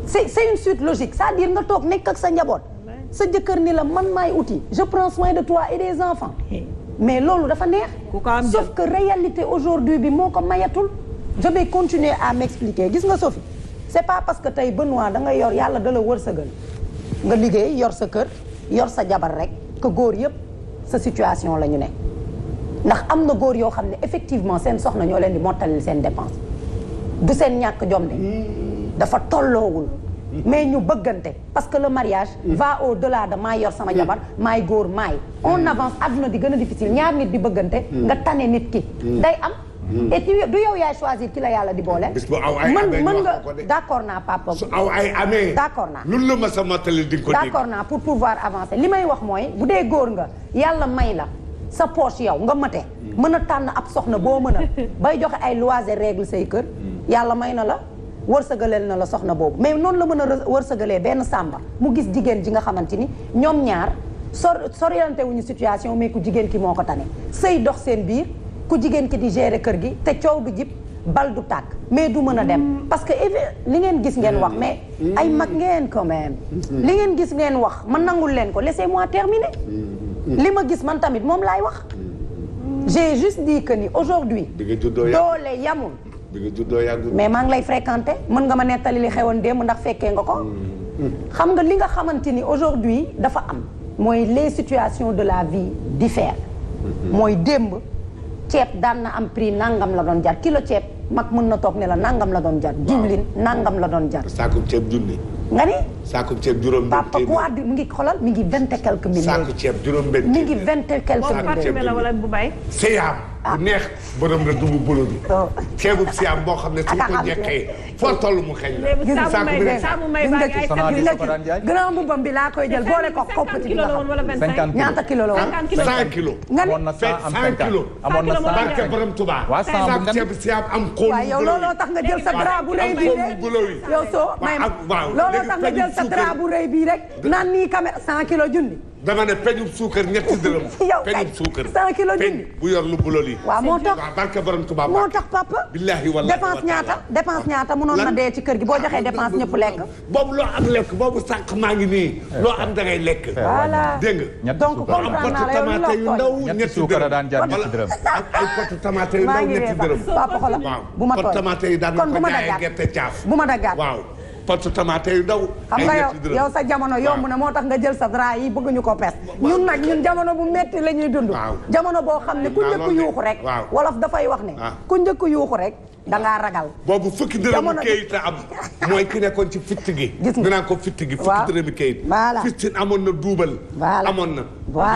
c'est une suite logique c'est-à-dire nga toog nekk ak sa njaboot sa jëkkër ni la man maay uti je prends soin de toi et des enfants mais loolu dafa neex sauf que réalité aujourd'hui bi moo ko mayatul je vais continuer à m'expliquer gis nga Sophie c'est pas parce que tey Benoît da nga yor yàlla da la wërsëgal nga liggéey yor sa kër yor sa jabar rek que góor yëpp sa situation la ñu ne ndax am na góor yoo xam ne effectivement seen soxna ñoo leen di mottalil seen dépense du seen ñàkk jom de dafa tolloowul mais ñu bëggante parce que le mariage va au-delà de maay yor sama jabar maay góor maay on avance adduna di gën a difficile ñaar nit di bëggante nga tane nit ki day am et du yow yaay choisir ki la yàlla di boole mën nga d'accord naa papa su aw ay amee d'accord naa lu la ma sa mottali di ko dégg d'accord naa pour pouvoir avancer li may wax mooy bu dee góor nga yàlla may la sa poche yow nga mate mën a tànn ab soxna boo mën a bay joxe ay lois et règles say kër yàlla may na la wërsëgaleel na la soxna boobu mais noonu la mën a wërsëgalee benn sàmba mu gis jigéen ji nga xamante ni ñoom ñaar soriante wuñu situation mais ku jigéen ki moo ko tane sëy dox seen biir ku jigéen ki di gérer kër gi te coow du jib bal du tàkk mais du mën a dem parce que li ngeen gis ngeen wax mais ay mag ngeen quand même li ngeen gis ngeen wax man nangul leen ko laissez-moi terminer li ma gis man tamit moom laay wax j'ai juste dit que ni aujourd'hui doole yamul mais maa ngi lay fréquenter mën nga ma nettali li xewoon démb ndax fekkee nga ko xam nga li nga xamante ni aujourd'hui dafa am mooy les situations de la vie diffèrent mooy démb ceeb daan na am prix nangam la doon jar kilo ceeb mag mën na toog ne la nangam la doon jar diwlin nangam la doon jar saako ceeb junni nga ni saako ceeb juróom papa poids du mu ngi xoolal mi ngi 20 et quelques mille saako ceeb juróom benn mi ngi 20 et quelques mille la wala bu bay siyaam bu neex borom la dubu bolo bi ceebub siyaam boo xam ne suñ ko jekkee foo toll mu xeeñ la saamu may baa ngi ay grand boubam bi laa koy jël boole ko koppati bi ñaata kilo la woon 100 kilos nga ni amoon na 100 kilos amoon na 100 barke borom Tuubaa waaw ceeb siyaam am xool waaw yow looloo tax nga jël sa drap bu rëy bii rek yow soo may looloo tax nga jël sa drap bu rëy bii rek naan nii caméra 100 kilos junni dama ne peñub suukar ñetti dërëm peñub suukar 100 kilos junni bu yor lu bulol yi waaw moo tax waaw barke borom Tuubaa moo tax papa billahi wallahi dépense ñaata mënoon na dee ci kër gi boo joxee dépense ñëpp lekk boobu loo am lekk boobu sànq maa ngi nii loo am da ngay lekk voilà dégg nga donc comprendre naa la yow tomate yu ndaw ñetti suukar daan jar ñetti dërëm ay potu tomate yu ndaw ñetti dërëm papa xoolal bu ma tooy tomate yi daan kon bu ko ma jaayee daggaat gerte caaf bu ma daggaat waaw potu tomate yu ndaw xam nga yow sa jamono yomb na moo tax nga jël sa drap yi bëgguñu ko pes ñun nag ñun jamono bu metti la ñuy dund jamono boo xam ne ku njëkk yuuxu rek wolof dafay wax ne ku njëkk yuuxu rek dangaa ragal boobu fukki dërëmu kayit la am mooy ki nekkoon ci fitt gi dinaa ko fitt gi fukki dërëmu kayit fistin amoon na duubal amoon na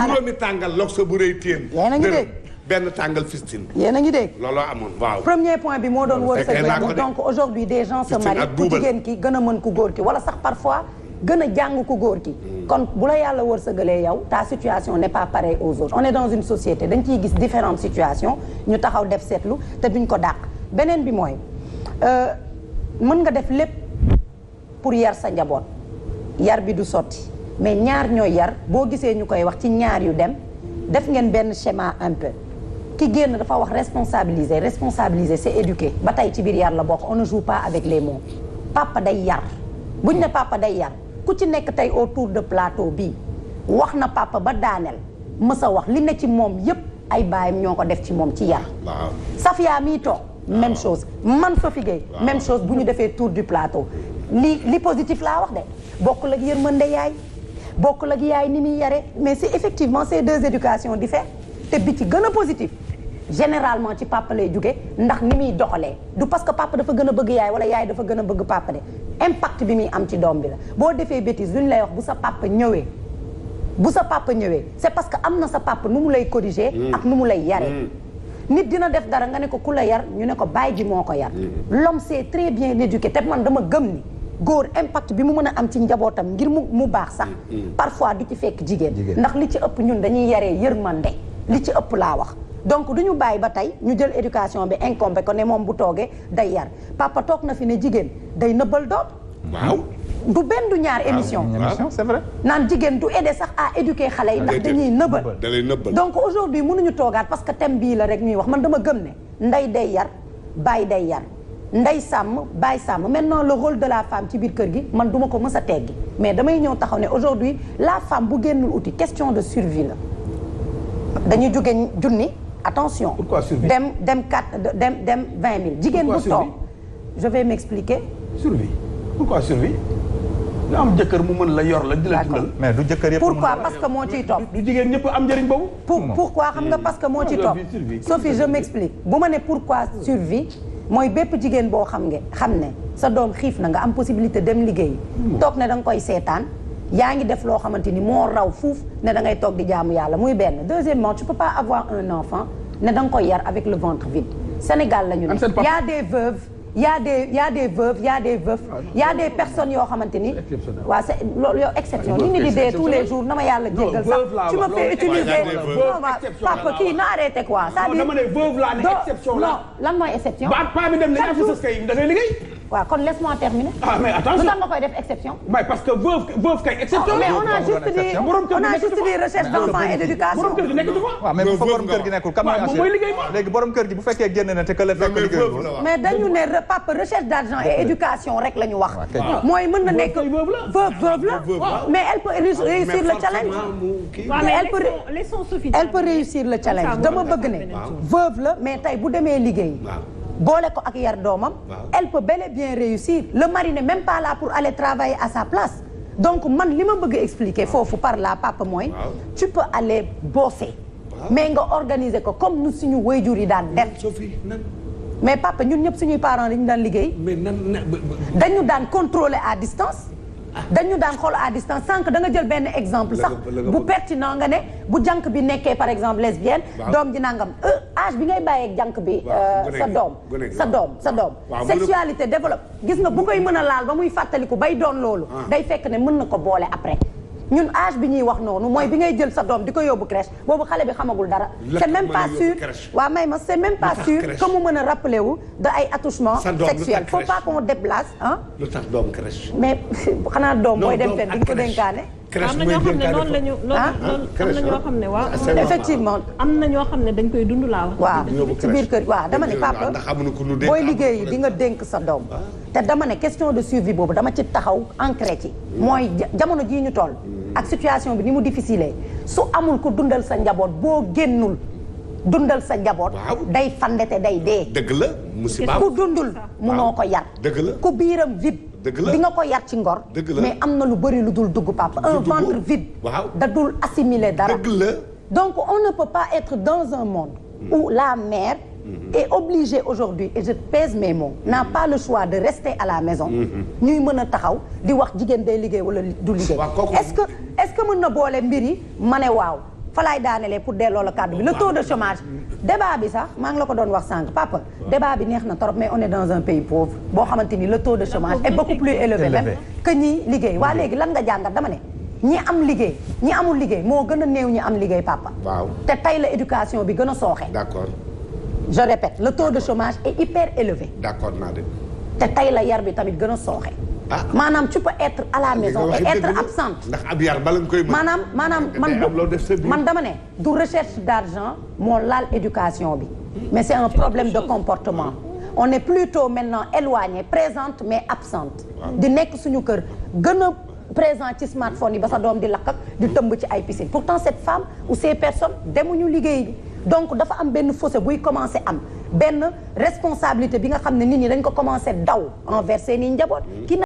juróomi tàngal log sa bu rëy téen yéen a ngi dégg benn tàngal fistin yéen a ngi dégg looloo amoon waaw premier point bi moo doon wërsëg donc aujourd'hui des gens se marient ku jigéen ki gën a mën ku góor ki wala sax parfois gën a jàng ku góor ki kon bu la yàlla wërsëgalee yow ta situation n'est pas pareille aux autres on est dans une société dañ ciy gis différentes situations ñu taxaw def seetlu te duñ ko dàq beneen bi mooy mën nga def lépp pour yar sa njaboot yar bi du sotti mais ñaar ñooy yar boo gisee ñu koy wax ci ñaar yu dem def ngeen benn schéma un peu ki génn dafa wax responsabiliser c'est éduquer ba tey ci biir yar la bokk on ne joue pas avec les mots papa day yar buñ ne papa day yar ku ci nekk tey autour de plateau bii wax na papa ba daaneel mës a wax li ne ci moom yépp ay baayam ñoo ko def ci moom ci yar Safia mii toog même chose man Sophie Gueye même chose bu ñu defee tour du plateau li positif laa wax de bokkul ak yërmande yaay bokkul ak yaay ni muy yare mais c'est effectivement ces deux éducations différentes te bi ci gën a positif généralement ci papa lay jóge ndax ni muy doxalee du parce que papa dafa gën a bëgg yaay wala yaay dafa gën a bëgg papa de impact bi muy am ci doom bi la boo defee bêtise lu ñu lay wax bu sa papa ñëwee c'est parce que am na sa papa nu mu lay corriger ak nu mu lay yaree nit dina def dara nga ne ko ku la yar ñu ne ko baay ji moo ko yar l'homme c'est très bien éduqué te man dama gëm ni góor impact bi mu mën a am ci njabootam ngir mu baax sax parfois du ci fekk jigéen ndax li ci ëpp ñun dañuy yaree yërmande li ci ëpp laa wax donc du ñu bàyyi ba tey ñu jël éducation bi incombé ko ne moom bu toogee day yar papa toog na fi ne jigéen day nëbbal doom waaw du benn du ñaar émission c'est vrai naan jigéen du aider sax à éduquer xale yi ndax dañuy nëbbal donc aujourd'hui mënuñu toogaat parce que thème bii la rek ñuy wax man dama gëm ne ndey day yar baay day yar ndey sàmm baay sàmm maintenant le rôle de la femme ci biir kër gi man duma ko mës a teggi mais damay ñëw taxaw ne aujourd'hui la femme bu génnul uti question de survie la dañuy jóge junni attention dem 20 000 jigéen bu toog je vais m'expliquer survie pourquoi survie nga am jëkkër mu mën la yor la di la dundal mais du jëkkër yëpp pourquoi parce que moo ciy topp du jigéen ñëpp am njëriñ boobu pourquoi xam nga parce que moo ciy topp Sophie je m'explique bu ma ne pourquoi survie mooy bépp jigéen boo xam ne sa doom xiif na nga am possibilité dem liggéey toog ne da nga koy seetaan yaa ngi def loo xamante ni moo raw fuuf ne da ngay toog di jaamu yàlla muy benn deuxièmement tu peux pas avoir un enfant ne da nga koy yar avec le ventre vide Sénégal la ñu ne y a des veuves y a des veuves y a des veufs y a des personnes yoo xamante ni waaw c'est loolu yow exception li ñu di dee tous les jours na ma yàlla jéggal sax tu me fais utiliser papa kii na arrêté quoi c'est-à-dire dama ne veuve laa ne exception la non lan mooy exception ba pa bi dem ne fi sës kay da ngay liggéey waaw kon laisse-moi terminer mais attention lu tax nga koy def exception mais parce que veuve kay exception mais on a juste dit recherche d'enfants et d'éducation borom kër gi nekk fa waaw mais bu fa borom kër gi nekkul kan mooy liggéey léegi borom kër gi bu fekkee génn na te que la fekk liggéey mais dañu ne papa recherche d'argent et éducation rek la ñu wax mooy mën na nekk veuve la mais elle peut réussir le challenge elle peut réussir le challenge dama bëgg ne veuve la mais tey bu demee liggéey boole ko ak yar doomam elle peut bel et bien réussir le mari n'est même pas là pour aller travailler à sa place donc man li ma bëgg expliquer foofu par là papa mooy tu peux aller bosser mais nga organiser ko comme nu suñu waajur yi daan def mais papa ñun ñëpp suñuy parents dañu daan liggéey dañu daan contrôler à distance dañu daan xool à distance sànq da nga jël benn exemple sax bu pertinent nga ne bu jànk bi nekkee par exemple lesbienne doom ji nangam âge bi ngay bàyyeeg jànk bi sa doom sexualité développe gis nga bu koy mën a laal ba muy fàttaliku bay doon loolu day fekk ne mën na ko boole après ñun âge bi ñuy wax noonu mooy bi ngay jël sa doom di ko yóbbu crèche boobu xale bi xamagul dara c'est même pas sûr waaw may ma c'est même pas sûr que mu mën a rappeler wu de ay attouchements sexuels faut pas qu'on déplace lu tax doom crèche mais xanaa doom booy dem fenn di nga ko dénkaane am na ñoo xam ne noonu la ñu am na ñoo xam ne waaw effectivement am na ñoo xam ne dañ koy dund laa wax waaw ci biir kër waaw dama ne papa booy liggéey di nga dénk sa doom te dama ne question de suivi boobu dama ci taxaw ancré ci mooy jamono jii ñu toll ak situation bi ni mu difficile su amul ku dundal sa njaboot boo génnul dundal sa njaboot day fandete day dee dëgg la musiba ku dundul munoo ko yar dëgg la ku biiram vide di nga ko yar ci ngor mais am na lu bëri lu dul dugg papa un ventre vide da dul assimiler dara donc on ne peut pas être dans un monde où la mère est obligée aujourd'hui et je pèse mes mots n'a pas le choix de rester à la maison ñuy mën a taxaw di wax jigéen day liggéey wala du liggéey est-ce que mën na boole mbir yi ma ne waaw fa laay daanelee pour delloo la kàddu bi le taux de chômage débat bi sax maa ngi la ko doon wax sànq papa débat bi neex na trop mais on est dans un pays pauvre boo xamante ni le taux de chômage est beaucoup plus élevé même que ñi liggéey waa léegi lan nga jàngat dama ne ñi am liggéey ñi amul liggéey moo gën a néew ñi am liggéey papa te tey la éducation bi gën a sooxe d'accord je répète le taux de chômage est hyper élevé d'accord naa de te tey la yar bi tamit gën a sooxe maanaam tu peux être à la maison et être absente ndax ab yar bala nga koy maanaam man dama ne du recherche d'argent moo laal éducation bi mais c'est un problème de comportement on est plutôt maintenant éloigné présente mais absente di nekk suñu kër gën a présent ci smartphone yi ba sa doom di lakk ak di tëmb ci ay piscine pourtant cette femme ou ces personnes demuñu liggéey bi donc dafa am benn fossé buy commencer am benn responsabilité bi nga xam ne nit ñi dañ ko commencer daw envers seeni njaboot